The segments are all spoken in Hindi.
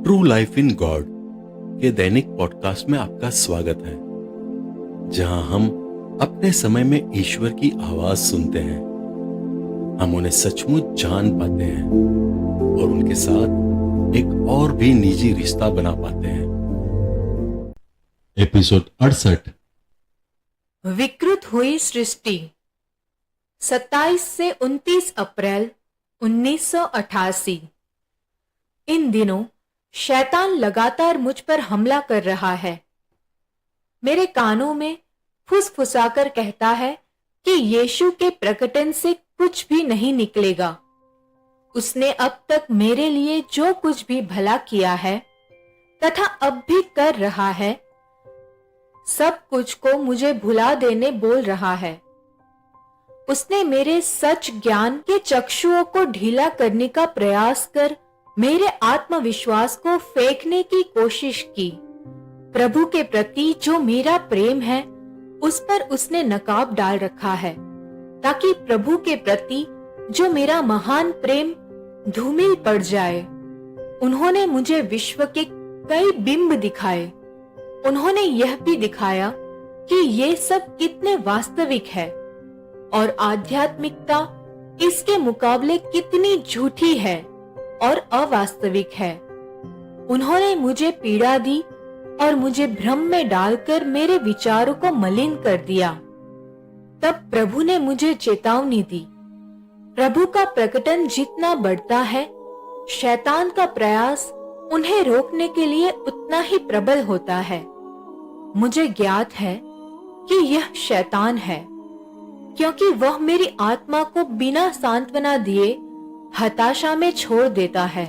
ट्रू लाइफ इन गॉड के दैनिक पॉडकास्ट में आपका स्वागत है, जहां हम अपने समय में ईश्वर की आवाज सुनते हैं। हम उन्हें सचमुच जान पाते हैं और उनके साथ एक और भी निजी रिश्ता बना पाते हैं। एपिसोड 68। विकृत हुई सृष्टि, 27 से 29 अप्रैल 1988। इन दिनों शैतान लगातार मुझ पर हमला कर रहा है। मेरे कानों में फुसफुसाकर कहता है कि यीशु के प्रकटन से कुछ भी नहीं निकलेगा। उसने अब तक मेरे लिए जो कुछ भी भला किया है तथा अब भी कर रहा है, सब कुछ को मुझे भुला देने बोल रहा है। उसने मेरे सच ज्ञान के चक्षुओं को ढीला करने का प्रयास कर मेरे आत्मविश्वास को फेंकने की कोशिश की। प्रभु के प्रति जो मेरा प्रेम है, उस पर उसने नकाब डाल रखा है, ताकि प्रभु के प्रति जो मेरा महान प्रेम धूमिल पड़ जाए। उन्होंने मुझे विश्व के कई बिंब दिखाए। उन्होंने यह भी दिखाया कि ये सब कितने वास्तविक है और आध्यात्मिकता इसके मुकाबले कितनी झूठी है और अवास्तविक है। उन्होंने मुझे पीड़ा दी और मुझे भ्रम में डालकर मेरे विचारों को मलिन कर दिया। तब प्रभु ने मुझे चेतावनी दी। प्रभु का प्रकटन जितना बढ़ता है, शैतान का प्रयास उन्हें रोकने के लिए उतना ही प्रबल होता है। मुझे ज्ञात है कि यह शैतान है, क्योंकि वह मेरी आत्मा को बिना सांत्वना दिए हताशा में छोड़ देता है।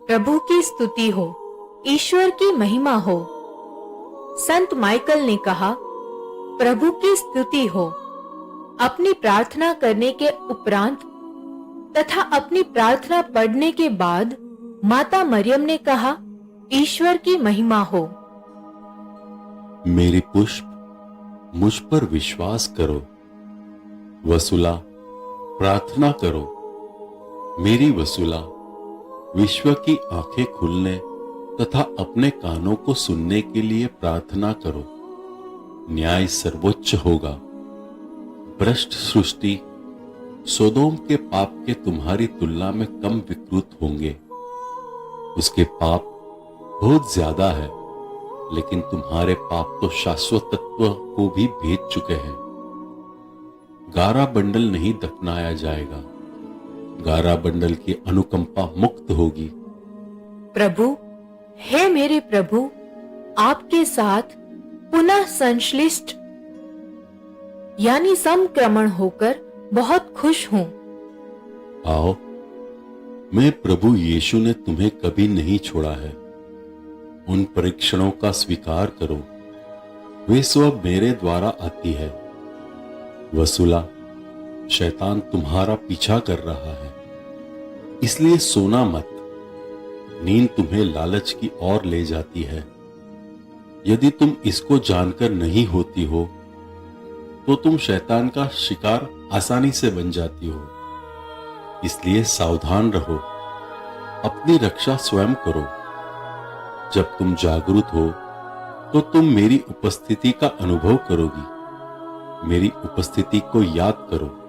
प्रभु की स्तुति हो, ईश्वर की महिमा हो। संत माइकल ने कहा, प्रभु की स्तुति हो। अपनी प्रार्थना करने के उपरांत तथा अपनी प्रार्थना पढ़ने के बाद माता मरियम ने कहा, ईश्वर की महिमा हो। मेरी पुष्प, मुझ पर विश्वास करो। वसुला, प्रार्थना करो। मेरी वसुला, विश्व की आंखें खुलने तथा अपने कानों को सुनने के लिए प्रार्थना करो। न्याय सर्वोच्च होगा। भ्रष्ट सृष्टि सोदोम के पाप के तुम्हारी तुलना में कम विकृत होंगे। उसके पाप बहुत ज्यादा है, लेकिन तुम्हारे पाप तो शाश्वत तत्व को भी भेद चुके हैं। गारा बंडल नहीं दफनाया जाएगा। गारा बंडल की अनुकंपा मुक्त होगी। प्रभु, हे मेरे प्रभु, आपके साथ पुनः संश्लिष्ट यानी संक्रमण होकर बहुत खुश हूं। आओ, मैं प्रभु यीशु ने तुम्हें कभी नहीं छोड़ा है। उन परीक्षणों का स्वीकार करो। वे सब मेरे द्वारा आती है। वसुला, शैतान तुम्हारा पीछा कर रहा है, इसलिए सोना मत। नींद तुम्हें लालच की ओर ले जाती है। यदि तुम इसको जानकर नहीं होती हो, तो तुम शैतान का शिकार आसानी से बन जाती हो। इसलिए सावधान रहो। अपनी रक्षा स्वयं करो। जब तुम जागरूक हो, तो तुम मेरी उपस्थिति का अनुभव करोगी। मेरी उपस्थिति को याद करो।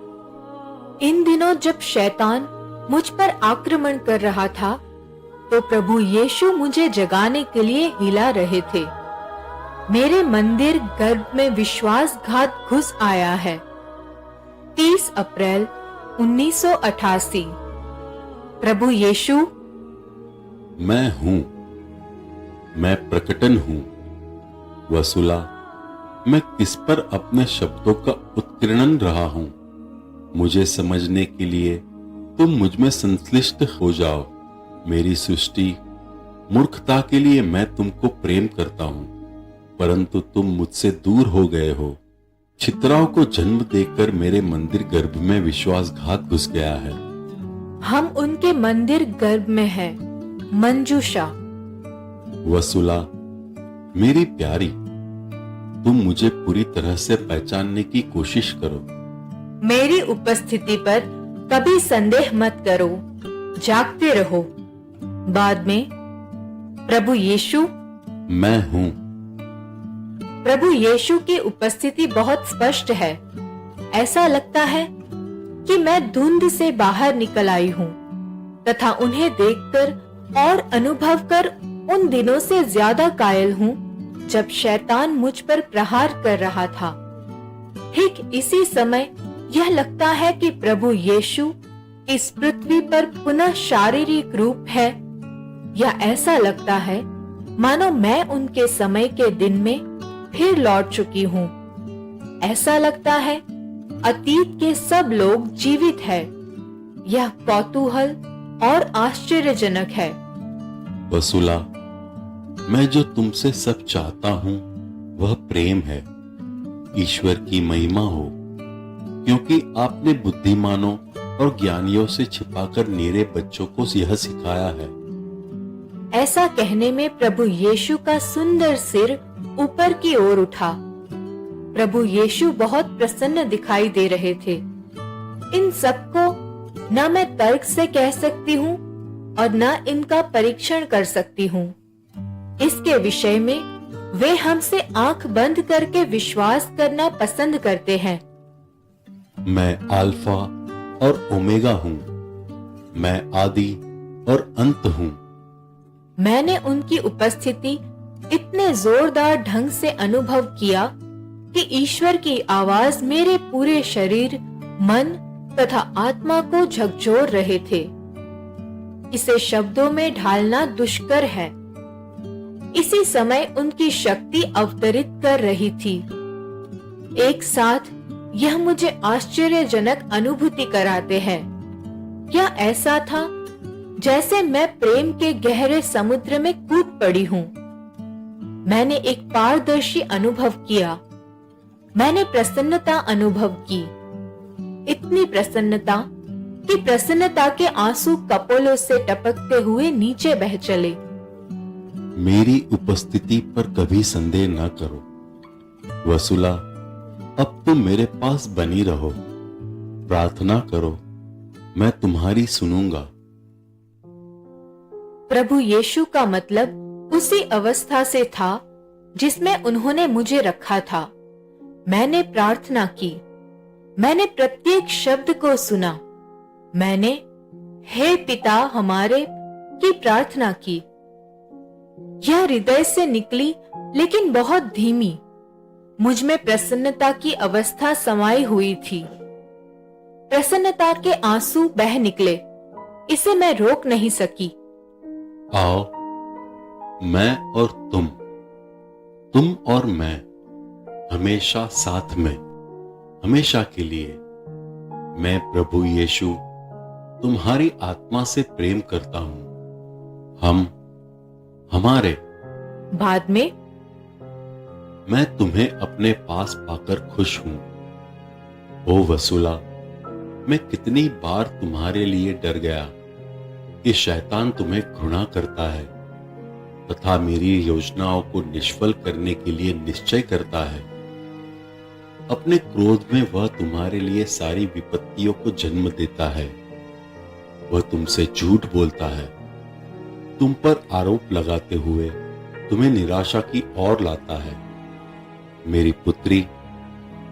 इन दिनों जब शैतान मुझ पर आक्रमण कर रहा था, तो प्रभु यीशु मुझे जगाने के लिए हिला रहे थे। मेरे मंदिर गर्भ में विश्वासघात घुस आया है। 30 अप्रैल 1988। प्रभु यीशु, मैं हूं। मैं प्रकटन हूं। वसुला, मैं किस पर अपने शब्दों का उत्कीर्णन रहा हूं। मुझे समझने के लिए तुम मुझ में संश्लिष्ट हो जाओ। मेरी सृष्टि मूर्खता के लिए मैं तुमको प्रेम करता हूं, परंतु तुम मुझसे दूर हो गए हो। छितराओं को जन्म देकर मेरे मंदिर गर्भ में विश्वासघात घुस गया है। हम उनके मंदिर गर्भ में हैं। मंजूषा। वसुला, मेरी प्यारी, तुम मुझे पूरी तरह से पहचानने की कोशिश करो। मेरी उपस्थिति पर कभी संदेह मत करो। जागते रहो। बाद में प्रभु यीशु। मैं हूं। प्रभु यीशु की उपस्थिति बहुत स्पष्ट है। ऐसा लगता है कि मैं धुंध से बाहर निकल आई हूँ तथा उन्हें देखकर और अनुभव कर उन दिनों से ज्यादा कायल हूँ जब शैतान मुझ पर प्रहार कर रहा था। ठीक इसी समय यह लगता है कि प्रभु यीशु इस पृथ्वी पर पुनः शारीरिक रूप है, या ऐसा लगता है मानो मैं उनके समय के दिन में फिर लौट चुकी हूँ। ऐसा लगता है अतीत के सब लोग जीवित है। यह कौतूहल और आश्चर्यजनक है। वसुला, मैं जो तुमसे सब चाहता हूं वह प्रेम है। ईश्वर की महिमा हो, क्योंकि आपने बुद्धिमानों और ज्ञानियों से छिपाकर मेरे बच्चों को यह सिखाया है। ऐसा कहने में प्रभु यीशु का सुंदर सिर ऊपर की ओर उठा। प्रभु यीशु बहुत प्रसन्न दिखाई दे रहे थे। इन सबको न मैं तर्क से कह सकती हूँ और न इनका परीक्षण कर सकती हूँ। इसके विषय में वे हमसे आंख बंद करके विश्वास करना पसंद करते हैं। मैं अल्फा और ओमेगा हूँ। मैं आदि और अंत हूँ। मैंने उनकी उपस्थिति इतने जोरदार ढंग से अनुभव किया कि ईश्वर की आवाज मेरे पूरे शरीर, मन तथा आत्मा को झकझोर रहे थे। इसे शब्दों में ढालना दुष्कर है। इसी समय उनकी शक्ति अवतरित कर रही थी। एक साथ यह मुझे आश्चर्यजनक अनुभूति कराते हैं। यह ऐसा था जैसे मैं प्रेम के गहरे समुद्र में कूद पड़ी हूँ। मैंने एक पारदर्शी अनुभव किया। मैंने प्रसन्नता अनुभव की, इतनी प्रसन्नता कि प्रसन्नता के आंसू कपोलों से टपकते हुए नीचे बह चले। मेरी उपस्थिति पर कभी संदेह न करो। वसुला, अब तुम मेरे पास बनी रहो। प्रार्थना करो, मैं तुम्हारी सुनूंगा। प्रभु यीशु का मतलब उसी अवस्था से था जिसमें उन्होंने मुझे रखा था। मैंने प्रार्थना की। मैंने प्रत्येक शब्द को सुना। मैंने हे पिता हमारे की प्रार्थना की। यह हृदय से निकली, लेकिन बहुत धीमी। मुझ में प्रसन्नता की अवस्था समाई हुई थी। प्रसन्नता के आंसू बह निकले। इसे मैं रोक नहीं सकी। आओ, मैं और तुम और मैं, हमेशा साथ में, हमेशा के लिए। मैं प्रभु यीशु तुम्हारी आत्मा से प्रेम करता हूं। हमारे बाद में मैं तुम्हें अपने पास पाकर खुश हूं। ओ वसुला, मैं कितनी बार तुम्हारे लिए डर गया कि शैतान तुम्हें घृणा करता है तथा मेरी योजनाओं को निष्फल करने के लिए निश्चय करता है। अपने क्रोध में वह तुम्हारे लिए सारी विपत्तियों को जन्म देता है। वह तुमसे झूठ बोलता है, तुम पर आरोप लगाते हुए तुम्हें निराशा की ओर लाता है। मेरी पुत्री,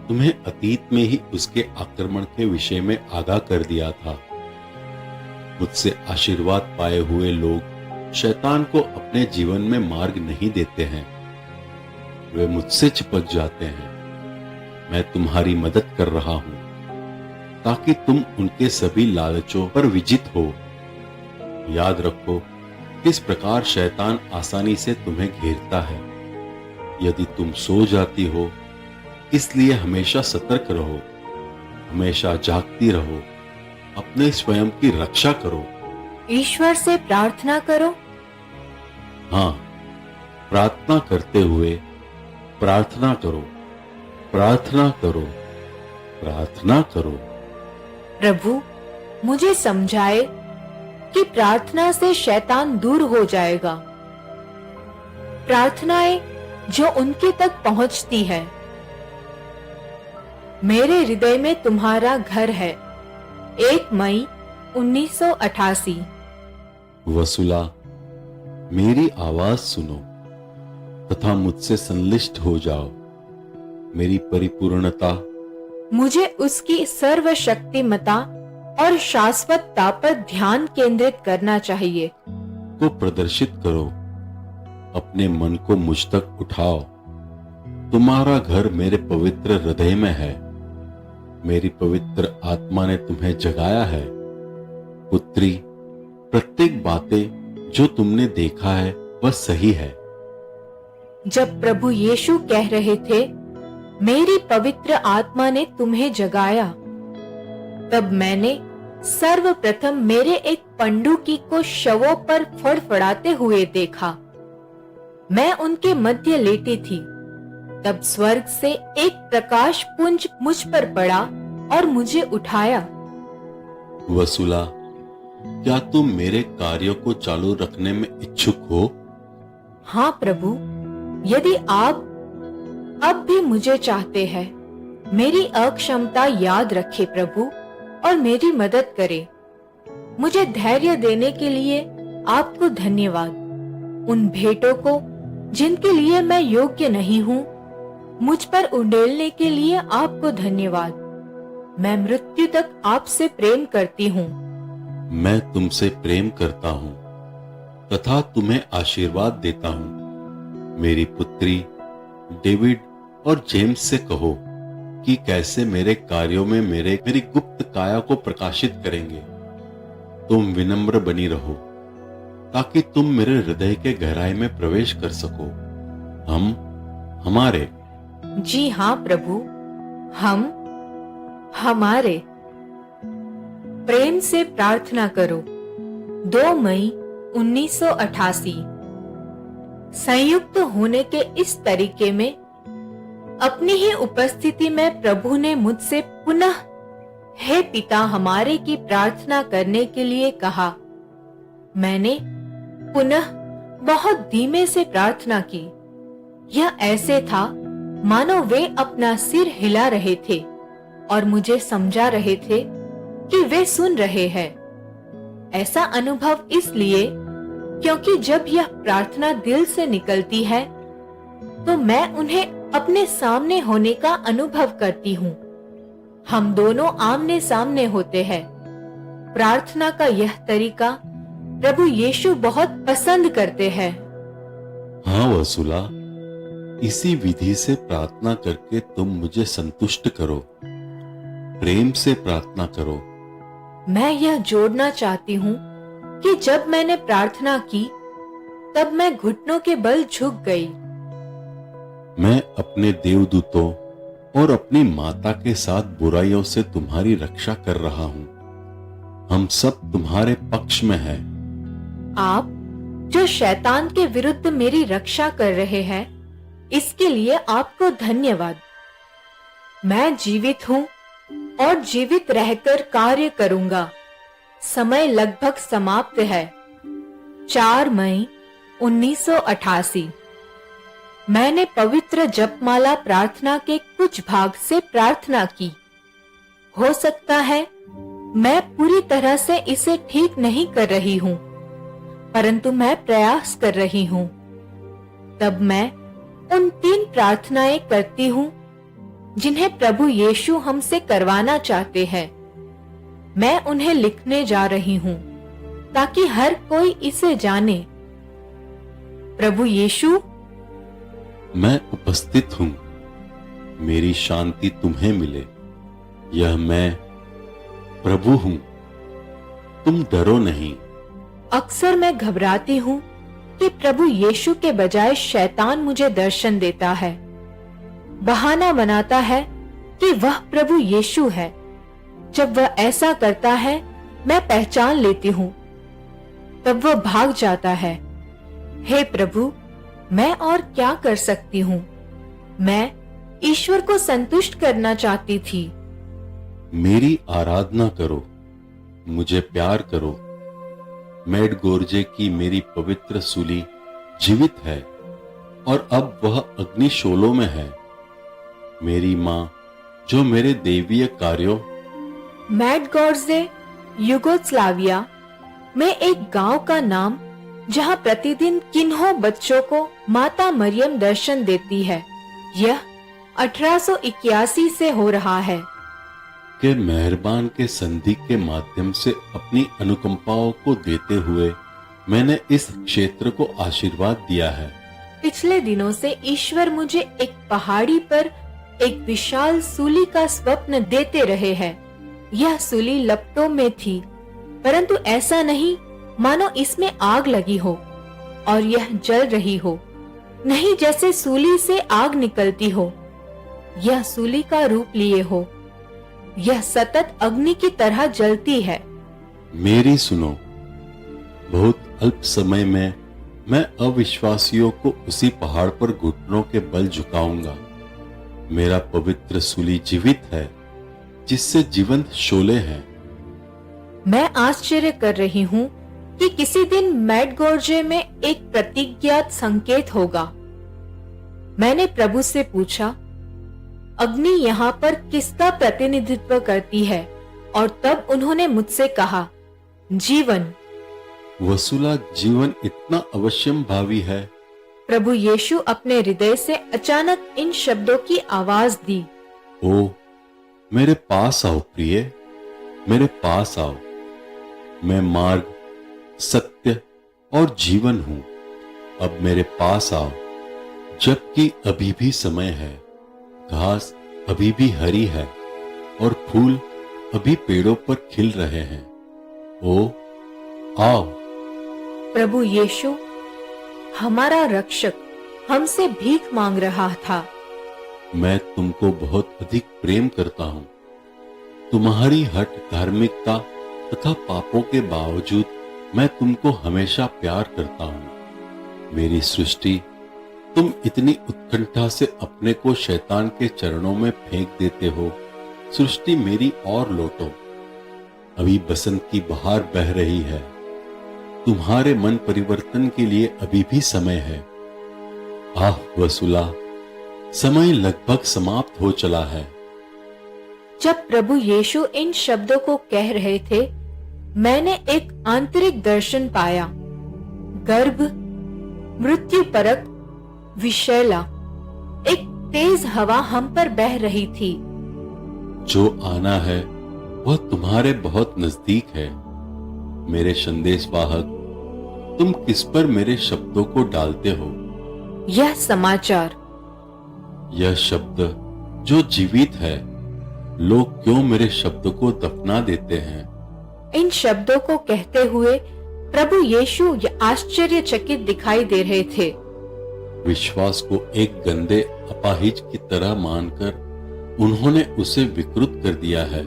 तुम्हें अतीत में ही उसके आक्रमण के विषय में आगाह कर दिया था। मुझसे आशीर्वाद पाए हुए लोग शैतान को अपने जीवन में मार्ग नहीं देते हैं। वे मुझसे चिपक जाते हैं। मैं तुम्हारी मदद कर रहा हूं ताकि तुम उनके सभी लालचों पर विजित हो। याद रखो किस प्रकार शैतान आसानी से तुम्हें घेरता है। यदि तुम सो जाती हो, इसलिए हमेशा सतर्क रहो, हमेशा जागती रहो, अपने स्वयं की रक्षा करो। ईश्वर से प्रार्थना करो। हाँ, प्रार्थना करते हुए प्रार्थना करो, प्रार्थना करो, प्रार्थना करो। प्रभु मुझे समझाए कि प्रार्थना से शैतान दूर हो जाएगा। प्रार्थनाएं जो उनके तक पहुंचती है। मेरे हृदय में तुम्हारा घर है। 1 मई 1988। वसुला, मेरी आवाज सुनो तथा मुझसे संलिष्ट हो जाओ। मेरी परिपूर्णता मुझे उसकी सर्वशक्तिमता और शाश्वतता पर ध्यान केंद्रित करना चाहिए। को प्रदर्शित करो। अपने मन को मुझ तक उठाओ। तुम्हारा घर मेरे पवित्र हृदय में है। मेरी पवित्र आत्मा ने तुम्हें जगाया है। पुत्री, प्रत्येक बातें जो तुमने देखा है वह सही है। जब प्रभु यीशु कह रहे थे, मेरी पवित्र आत्मा ने तुम्हें जगाया, तब मैंने सर्वप्रथम मेरे एक पंडुकी को शवों पर फड़फड़ाते हुए देखा। मैं उनके मध्य लेटी थी। तब स्वर्ग से एक प्रकाश पुंज मुझ पर पड़ा और मुझे उठाया। वसुला, क्या तुम मेरे कार्यों को चालू रखने में इच्छुक हो? हाँ प्रभु, यदि आप अब भी मुझे चाहते हैं, मेरी अक्षमता याद रखे प्रभु और मेरी मदद करे। मुझे धैर्य देने के लिए आपको धन्यवाद। उन भेंटों को जिनके लिए मैं योग्य नहीं हूँ, मुझ पर उंडेलने के लिए आपको धन्यवाद। मैं मृत्यु तक आपसे प्रेम करती हूँ। मैं तुमसे प्रेम करता हूँ तथा तुम्हें आशीर्वाद देता हूँ। मेरी पुत्री डेविड और जेम्स से कहो कि कैसे मेरे कार्यों में मेरी गुप्त काया को प्रकाशित करेंगे। तुम विनम्र बनी रहो ताकि तुम मेरे हृदय के गहराई में प्रवेश कर सको। हमारे जी हाँ प्रभु, हमारे प्रेम से प्रार्थना करो। 2 मई 1988। संयुक्त होने के इस तरीके में अपनी ही उपस्थिति में प्रभु ने मुझसे पुनः हे पिता हमारे की प्रार्थना करने के लिए कहा। मैंने पुनः बहुत धीमे से प्रार्थना की। यह ऐसे था मानो वे अपना सिर हिला रहे थे और मुझे समझा रहे थे कि वे सुन रहे हैं। ऐसा अनुभव इसलिए क्योंकि जब यह प्रार्थना दिल से निकलती है तो मैं उन्हें अपने सामने होने का अनुभव करती हूँ। हम दोनों आमने सामने होते हैं। प्रार्थना का यह तरीका प्रभु यीशु बहुत पसंद करते हैं। हाँ वसुला, इसी विधि से प्रार्थना करके तुम मुझे संतुष्ट करो। प्रेम से प्रार्थना करो। मैं यह जोड़ना चाहती हूँ कि जब मैंने प्रार्थना की तब मैं घुटनों के बल झुक गई। मैं अपने देवदूतों और अपनी माता के साथ बुराइयों से तुम्हारी रक्षा कर रहा हूँ। हम सब तुम्हारे पक्ष में हैं। आप जो शैतान के विरुद्ध मेरी रक्षा कर रहे हैं, इसके लिए आपको धन्यवाद। मैं जीवित हूँ और जीवित रहकर कार्य करूंगा। समय लगभग समाप्त है। 4 मई 1988। मैंने पवित्र जपमाला प्रार्थना के कुछ भाग से प्रार्थना की। हो सकता है मैं पूरी तरह से इसे ठीक नहीं कर रही हूँ, परंतु मैं प्रयास कर रही हूँ। तब मैं उन 3 प्रार्थनाएं करती हूँ जिन्हें प्रभु यीशु हमसे करवाना चाहते हैं। मैं उन्हें लिखने जा रही हूँ ताकि हर कोई इसे जाने। प्रभु यीशु, मैं उपस्थित हूँ। मेरी शांति तुम्हें मिले। यह मैं प्रभु हूँ। तुम डरो नहीं। अक्सर मैं घबराती हूँ कि प्रभु यीशु के बजाय शैतान मुझे दर्शन देता है, बहाना बनाता है कि वह प्रभु यीशु है। जब वह ऐसा करता है, मैं पहचान लेती हूँ। तब वह भाग जाता है। हे प्रभु, मैं और क्या कर सकती हूँ? मैं ईश्वर को संतुष्ट करना चाहती थी। मेरी आराधना करो, मुझे प्यार करो। मेडगोर्जे की मेरी पवित्र सूली जीवित है और अब वह अग्निशोलों में है। मेरी माँ जो मेरे देवीय कार्यों मेडगोर्जे यूगोस्लाविया में एक गांव का नाम जहाँ प्रतिदिन किन्हों बच्चों को माता मरियम दर्शन देती है। यह 1881 से हो रहा है। कि मेहरबान के संधि के माध्यम से अपनी अनुकंपाओं को देते हुए मैंने इस क्षेत्र को आशीर्वाद दिया है। पिछले दिनों से ईश्वर मुझे एक पहाड़ी पर एक विशाल सूली का स्वप्न देते रहे हैं। यह सूली लपटों में थी, परंतु ऐसा नहीं मानो इसमें आग लगी हो और यह जल रही हो, नहीं जैसे सूली से आग निकलती हो। यह सूली का रूप लिए हो, यह सतत अग्नि की तरह जलती है। मेरी सुनो, बहुत अल्प समय में मैं अविश्वासियों को उसी पहाड़ पर घुटनों के बल झुकाऊंगा। मेरा पवित्र सूली जीवित है, जिससे जीवंत शोले हैं। मैं आश्चर्य कर रही हूँ कि किसी दिन मैडगोर्जे में एक प्रतिज्ञात संकेत होगा। मैंने प्रभु से पूछा, अग्नि यहाँ पर किसका प्रतिनिधित्व करती है? और तब उन्होंने मुझसे कहा, जीवन। वसुला, जीवन इतना अवश्यम भावी है। प्रभु यीशु अपने हृदय से अचानक इन शब्दों की आवाज दी। ओ, मेरे पास आओ प्रिय, मेरे पास आओ। मैं मार्ग, सत्य और जीवन हूं। अब मेरे पास आओ, जबकि अभी भी समय है। घास अभी भी हरी है और फूल अभी पेड़ों पर खिल रहे हैं। ओ, आओ। प्रभु यीशु, हमारा रक्षक, हमसे भीख मांग रहा था। मैं तुमको बहुत अधिक प्रेम करता हूं। तुम्हारी हठ, धार्मिकता तथा पापों के बावजूद मैं तुमको हमेशा प्यार करता हूं। मेरी सृष्टि, तुम इतनी उत्कंठा से अपने को शैतान के चरणों में फेंक देते हो। सृष्टि मेरी ओर लौटो। अभी बसंत की बहार बह रही है। तुम्हारे मन परिवर्तन के लिए अभी भी समय है। आह वसुला, समय लगभग समाप्त हो चला है। जब प्रभु यीशु इन शब्दों को कह रहे थे, मैंने एक आंतरिक दर्शन पाया। गर्भ, मृत्यु परक, विशैला, एक तेज हवा हम पर बह रही थी। जो आना है वह तुम्हारे बहुत नजदीक है। मेरे संदेशवाहक, तुम किस पर मेरे शब्दों को डालते हो? यह समाचार, यह शब्द जो जीवित है। लोग क्यों मेरे शब्द को दफना देते हैं? इन शब्दों को कहते हुए प्रभु यीशु आश्चर्यचकित दिखाई दे रहे थे। विश्वास को एक गंदे अपाहिज की तरह मानकर उन्होंने उसे विकृत कर दिया है।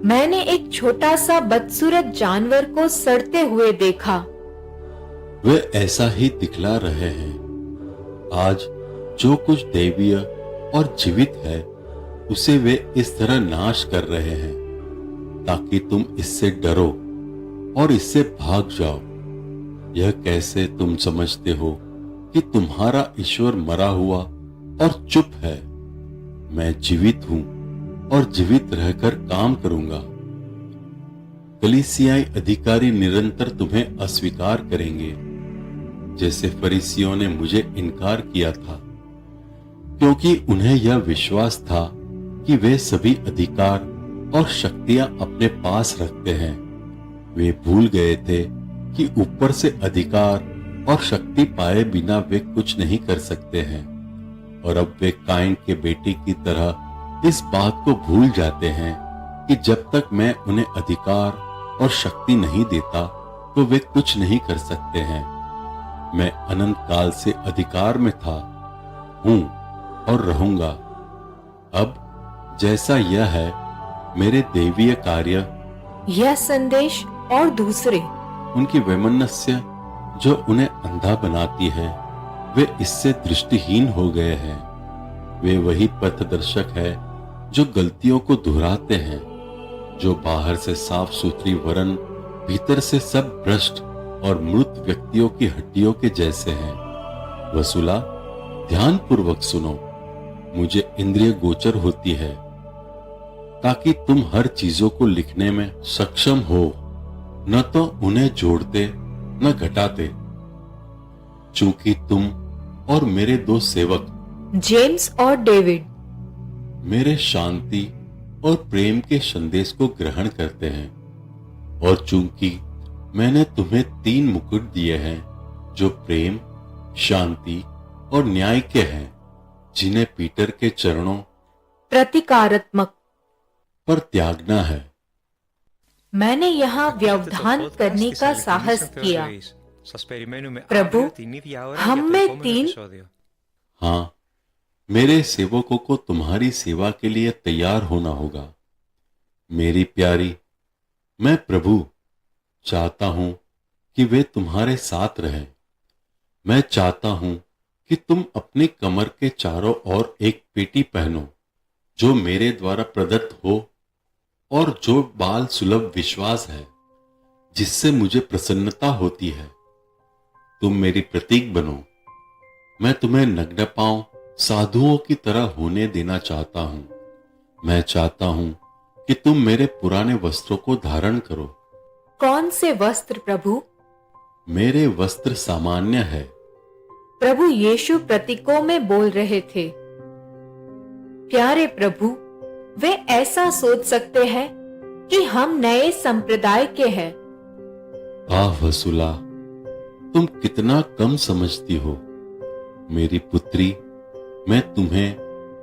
मैंने एक छोटा सा बदसूरत जानवर को सड़ते हुए देखा। वे ऐसा ही दिखला रहे हैं। आज जो कुछ दैवीय और जीवित है, उसे वे इस तरह नाश कर रहे हैं ताकि तुम इससे डरो और इससे भाग जाओ। यह कैसे तुम समझते हो कि तुम्हारा ईश्वर मरा हुआ और चुप है? मैं जीवित हूं और जीवित रहकर काम करूंगा। कलीसियाई अधिकारी निरंतर तुम्हें अस्वीकार करेंगे, जैसे फरीसियों ने मुझे इनकार किया था, क्योंकि उन्हें यह विश्वास था कि वे सभी अधिकार और शक्तियां अपने पास रखते हैं। वे भूल गए थे कि ऊपर से अधिकार और शक्ति पाए बिना वे कुछ नहीं कर सकते हैं। और अब वे काइन के बेटे की तरह इस बात को भूल जाते हैं कि जब तक मैं उन्हें अधिकार और शक्ति नहीं देता तो वे कुछ नहीं कर सकते हैं। मैं अनंत काल से अधिकार में था, हूं और रहूंगा। अब जैसा यह है, मेरे दैवीय कार्य, यह संदेश और दूसरे, उनकी वैमनस्य जो उन्हें अंधा बनाती है, वे इससे दृष्टिहीन हो गए हैं। वे वही पथदर्शक है जो गलतियों को दोहराते हैं, जो बाहर से साफ सुथरी वरन भीतर से सब भ्रष्ट और मृत व्यक्तियों की हड्डियों के जैसे हैं। वसुला, ध्यानपूर्वक सुनो, मुझे इंद्रिय गोचर होती है ताकि तुम हर चीजों को लिखने में सक्षम हो, न तो उन्हें जोड़ते न घटाते। चूंकि तुम और मेरे दो सेवक जेम्स और डेविड मेरे शांति और प्रेम के संदेश को ग्रहण करते हैं, और चूंकि मैंने तुम्हें 3 मुकुट दिए हैं जो प्रेम, शांति और न्याय के हैं, जिन्हें पीटर के चरणों प्रतिकारात्मक पर त्यागना है। मैंने यहाँ व्यवधान करने का साहस किया। प्रभु, हम में 3 हाँ, मेरे सेवकों को तुम्हारी सेवा के लिए तैयार होना होगा। मेरी प्यारी, मैं प्रभु चाहता हूं कि वे तुम्हारे साथ रहें। मैं चाहता हूं कि तुम अपनी कमर के चारों ओर एक पेटी पहनो जो मेरे द्वारा प्रदत्त हो और जो बाल सुलभ विश्वास है जिससे मुझे प्रसन्नता होती है। तुम मेरी प्रतीक बनो। मैं तुम्हें नग्न पांव साधुओं की तरह होने देना चाहता हूं। मैं चाहता हूं कि तुम मेरे पुराने वस्त्रों को धारण करो। कौन से वस्त्र प्रभु? मेरे वस्त्र सामान्य है। प्रभु यीशु प्रतीकों में बोल रहे थे। प्यारे प्रभु, वे ऐसा सोच सकते हैं कि हम नए संप्रदाय के हैं। आह वसुला, तुम कितना कम समझती हो। मेरी पुत्री, मैं तुम्हें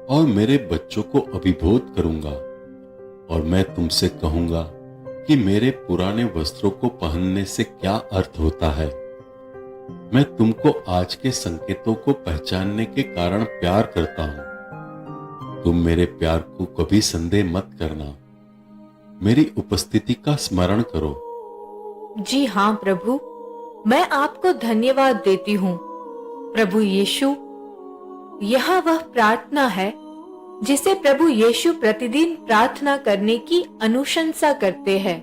और मेरे बच्चों को अभिभूत करूंगा, और मैं तुमसे कहूंगा कि मेरे पुराने वस्त्रों को पहनने से क्या अर्थ होता है। मैं तुमको आज के संकेतों को पहचानने के कारण प्यार करता हूं। तुम मेरे प्यार को कभी संदेह मत करना। मेरी उपस्थिति का स्मरण करो। जी हाँ प्रभु, मैं आपको धन्यवाद देती हूँ। प्रभु यीशु, यह वह प्रार्थना है जिसे प्रभु यीशु प्रतिदिन प्रार्थना करने की अनुशंसा करते हैं।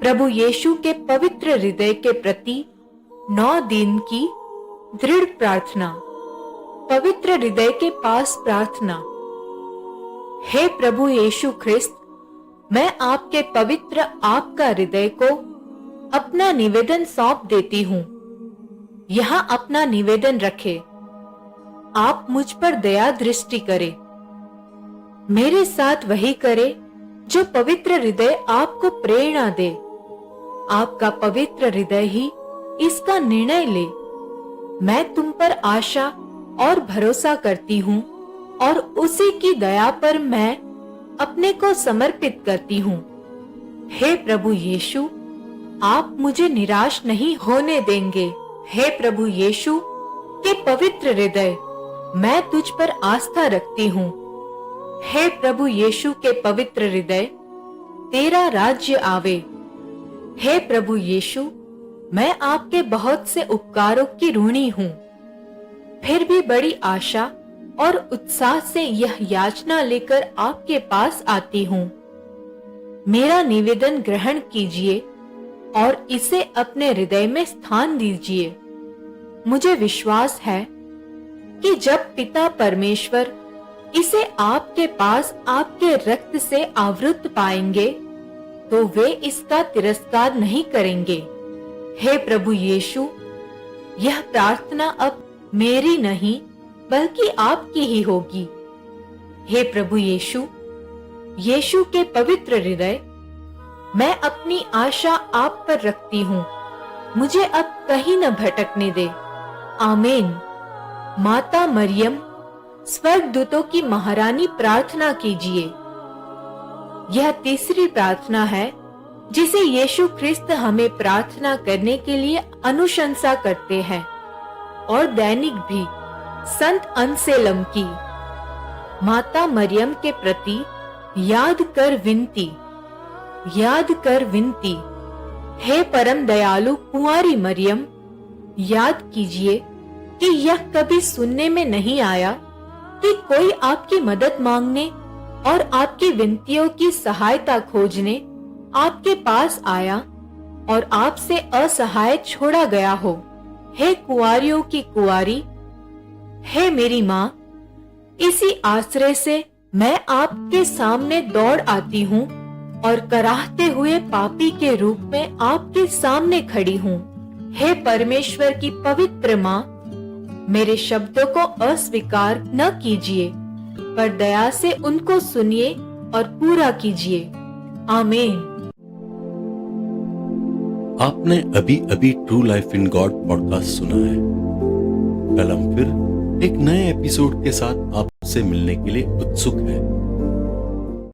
प्रभु यीशु के पवित्र हृदय के प्रति 9 दिन की दृढ़ प्रार्थना, पवित्र हृदय के पास प्रार्थना। हे प्रभु यीशु ख्रिस्त, मैं आपके पवित्र आपका हृदय को अपना निवेदन सौंप देती हूँ। यहाँ अपना निवेदन रखे। आप मुझ पर दया दृष्टि करें। मेरे साथ वही करे जो पवित्र हृदय आपको प्रेरणा दे। आपका पवित्र हृदय ही इसका निर्णय ले। मैं तुम पर आशा और भरोसा करती हूँ और उसी की दया पर मैं अपने को समर्पित करती हूँ। हे प्रभु यीशु, आप मुझे निराश नहीं होने देंगे। हे प्रभु यीशु के पवित्र हृदय, मैं तुझ पर आस्था रखती हूँ। हे प्रभु यीशु के पवित्र हृदय, तेरा राज्य आवे। हे प्रभु यीशु, मैं आपके बहुत से उपकारों की ऋणी हूँ। फिर भी बड़ी आशा और उत्साह से यह याचना लेकर आपके पास आती हूँ। मेरा निवेदन ग्रहण कीजिए और इसे अपने हृदय में स्थान दीजिए। मुझे विश्वास है कि जब पिता परमेश्वर इसे आपके पास आपके रक्त से आवृत पाएंगे तो वे इसका तिरस्कार नहीं करेंगे। हे प्रभु यीशु, यह प्रार्थना अब मेरी नहीं बल्कि आपकी ही होगी। हे प्रभु यीशु, यीशु के पवित्र हृदय, मैं अपनी आशा आप पर रखती हूँ। मुझे अब कहीं न भटकने दे। आमीन। माता मरियम, स्वर्गदूतों की महारानी, प्रार्थना कीजिए। यह तीसरी प्रार्थना है जिसे यीशु ख्रिस्त हमें प्रार्थना करने के लिए अनुशंसा करते हैं, और दैनिक भी। संत अंसेलम की माता मरियम के प्रति याद कर विनती। याद कर विनती। हे परम दयालु कुंवारी मरियम, याद कीजिए कि यह कभी सुनने में नहीं आया कि कोई आपकी मदद मांगने और आपकी विनतियों की सहायता खोजने आपके पास आया और आपसे असहाय छोड़ा गया हो। हे कुंवारियों की कुंवारी, हे मेरी माँ, इसी आश्रय से मैं आपके सामने दौड़ आती हूँ और कराहते हुए पापी के रूप में आपके सामने खड़ी हूँ। हे परमेश्वर की पवित्र मां, मेरे शब्दों को अस्वीकार न कीजिए, पर दया से उनको सुनिए और पूरा कीजिए। आमीन। आपने अभी अभी true life in God podcast सुना है। कल हम फिर एक नए एपिसोड के साथ आपसे मिलने के लिए उत्सुक हैं।